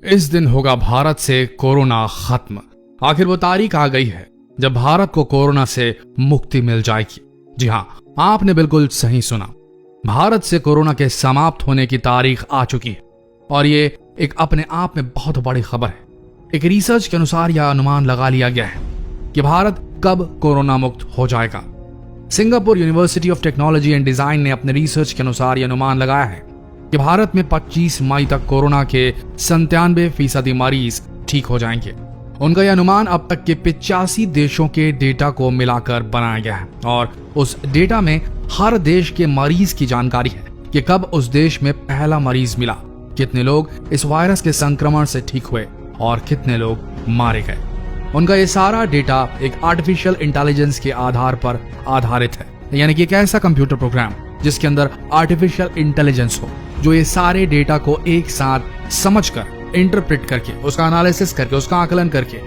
इस दिन होगा भारत से कोरोना खत्म। आखिर वो तारीख आ गई है जब भारत को कोरोना से मुक्ति मिल जाएगी। जी हाँ, आपने बिल्कुल सही सुना। भारत से कोरोना के समाप्त होने की तारीख आ चुकी है और ये एक अपने आप में बहुत बड़ी खबर है। एक रिसर्च के अनुसार यह अनुमान लगा लिया गया है कि भारत कब कोरोना मुक्त हो जाएगा। Singapore university of technology and design ने अपने रिसर्च के अनुसार यह अनुमान लगाया है कि भारत में 25 मई तक कोरोना के 97% मरीज ठीक हो जाएंगे। उनका यह अनुमान अब तक के 85 देशों के डेटा को मिलाकर बनाया गया है और उस डेटा में हर देश के मरीज की जानकारी है कि कब उस देश में पहला मरीज मिला, कितने लोग इस वायरस के संक्रमण से ठीक हुए और कितने लोग मारे गए। उनका ये सारा डेटा एक आर्टिफिशियल इंटेलिजेंस के आधार पर आधारित है, यानी कि एक ऐसा कंप्यूटर प्रोग्राम जिसके अंदर आर्टिफिशियल इंटेलिजेंस हो, जो ये सारे डेटा को एक साथ समझकर, इंटरप्रेट करके, उसका एनालिसिस करके, उसका आकलन करके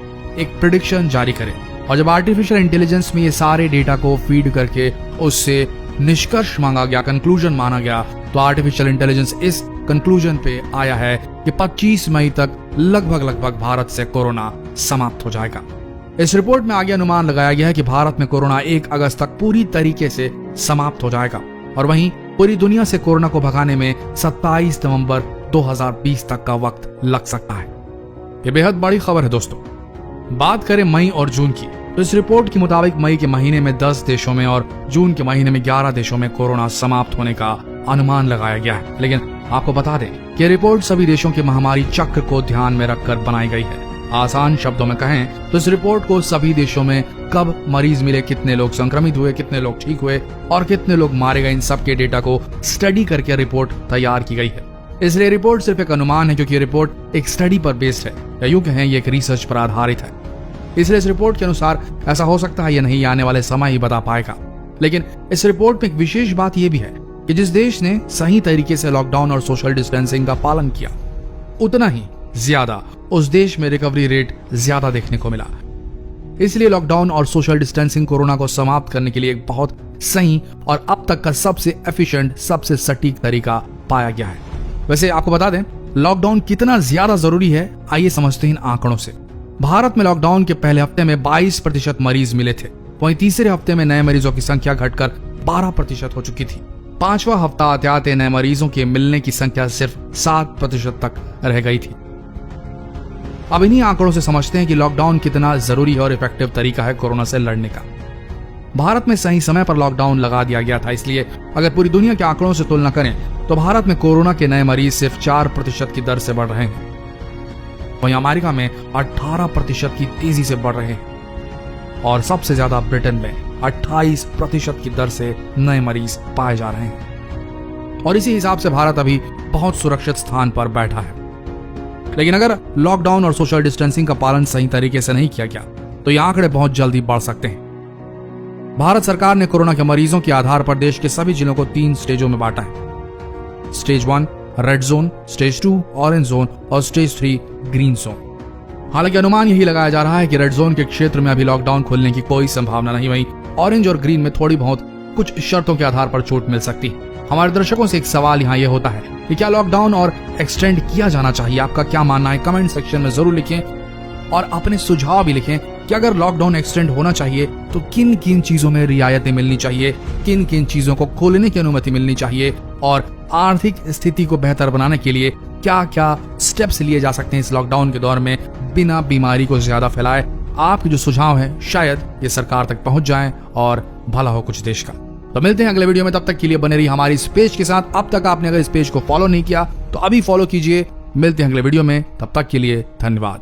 एक प्रेडिक्शन जारी करे। और जब आर्टिफिशियल इंटेलिजेंस में ये सारे डेटा को फीड करके उससे निष्कर्ष मांगा गया, कंक्लूजन माना गया, तो आर्टिफिशियल इंटेलिजेंस इस कंक्लूजन पे आया है कि 25 मई तक लगभग भारत से कोरोना समाप्त हो जाएगा। इस रिपोर्ट में आगे अनुमान लगाया गया है कि भारत में कोरोना 1 अगस्त तक पूरी तरीके से समाप्त हो जाएगा और वहीं पूरी दुनिया से कोरोना को भगाने में 27 नवंबर 2020 तक का वक्त लग सकता है। ये बेहद बड़ी खबर है दोस्तों। बात करें मई और जून की, तो इस रिपोर्ट के मुताबिक मई के महीने में 10 देशों में और जून के महीने में 11 देशों में कोरोना समाप्त होने का अनुमान लगाया गया है। लेकिन आपको बता दें कि रिपोर्ट सभी देशों के महामारी चक्र को ध्यान में रखकर बनाई गई है। आसान शब्दों में कहें तो इस रिपोर्ट को सभी देशों में कब मरीज मिले, कितने लोग संक्रमित हुए, कितने लोग ठीक हुए और कितने लोग मारे गए, इन सब के डेटा को स्टडी करके रिपोर्ट तैयार की गई है। इसलिए रिपोर्ट सिर्फ एक अनुमान है, क्योंकि रिपोर्ट एक स्टडी पर बेस्ड है, या यूं कहें ये एक रिसर्च पर आधारित है। इसलिए इस रिपोर्ट के अनुसार ऐसा हो सकता है या नहीं, आने वाले समय ही बता पाएगा। लेकिन इस रिपोर्ट में एक विशेष बात यह भी है कि जिस देश ने सही तरीके से लॉकडाउन और सोशल डिस्टेंसिंग का पालन किया, उतना ही ज्यादा उस देश में रिकवरी रेट ज्यादा देखने को मिला। इसलिए लॉकडाउन और सोशल डिस्टेंसिंग कोरोना को समाप्त करने के लिए एक बहुत सही और अब तक का सबसे एफिशिएंट, सबसे सटीक तरीका पाया गया है। वैसे आपको बता दें लॉकडाउन कितना ज्यादा जरूरी है, आइए समझते हैं इन आंकड़ों से। भारत में लॉकडाउन के पहले हफ्ते में 22% मरीज मिले थे, वहीं तीसरे हफ्ते में नए मरीजों की संख्या घटकर 12% हो चुकी थी। 5वां हफ्ता आते आते नए मरीजों के मिलने की संख्या सिर्फ 7% तक रह गई थी। अब इन्हीं आंकड़ों से समझते हैं कि लॉकडाउन कितना जरूरी और इफेक्टिव तरीका है कोरोना से लड़ने का। भारत में सही समय पर लॉकडाउन लगा दिया गया था, इसलिए अगर पूरी दुनिया के आंकड़ों से तुलना करें तो भारत में कोरोना के नए मरीज सिर्फ 4% की दर से बढ़ रहे हैं, वहीं अमेरिका में 18% की तेजी से बढ़ रहे हैं और सबसे ज्यादा ब्रिटेन में 28% की दर से नए मरीज पाए जा रहे हैं। और इसी हिसाब से भारत अभी बहुत सुरक्षित स्थान पर बैठा है। लेकिन अगर लॉकडाउन और सोशल डिस्टेंसिंग का पालन सही तरीके से नहीं किया गया तो ये आंकड़े बहुत जल्दी बढ़ सकते हैं। भारत सरकार ने कोरोना के मरीजों के आधार पर देश के सभी जिलों को 3 स्टेजों में बांटा है। Stage 1 red zone, stage 2 orange zone और स्टेज 3 ग्रीन जोन। हालांकि अनुमान यही लगाया जा रहा है कि रेड जोन के क्षेत्र में अभी लॉकडाउन खोलने की कोई संभावना नहीं, वहीं ऑरेंज और ग्रीन में थोड़ी बहुत कुछ शर्तों के आधार पर छूट मिल सकती है। हमारे दर्शकों से एक सवाल यहाँ यह होता है कि क्या लॉकडाउन और एक्सटेंड किया जाना चाहिए? आपका क्या मानना है? कमेंट सेक्शन में जरूर लिखें और अपने सुझाव भी लिखें कि अगर लॉकडाउन एक्सटेंड होना चाहिए तो किन किन चीजों में रियायतें मिलनी चाहिए, किन किन चीजों को खोलने की अनुमति मिलनी चाहिए और आर्थिक स्थिति को बेहतर बनाने के लिए क्या क्या स्टेप्स लिए जा सकते हैं इस लॉकडाउन के दौर में बिना बीमारी को ज्यादा फैलाए। आपके जो सुझाव हैं शायद ये सरकार तक पहुंच जाएं और भला हो कुछ देश का। तो मिलते हैं अगले वीडियो में, तब तक के लिए बने रहिए हमारी इस पेज के साथ। अब तक आपने अगर इस पेज को फॉलो नहीं किया तो अभी फॉलो कीजिए। मिलते हैं अगले वीडियो में, तब तक के लिए धन्यवाद।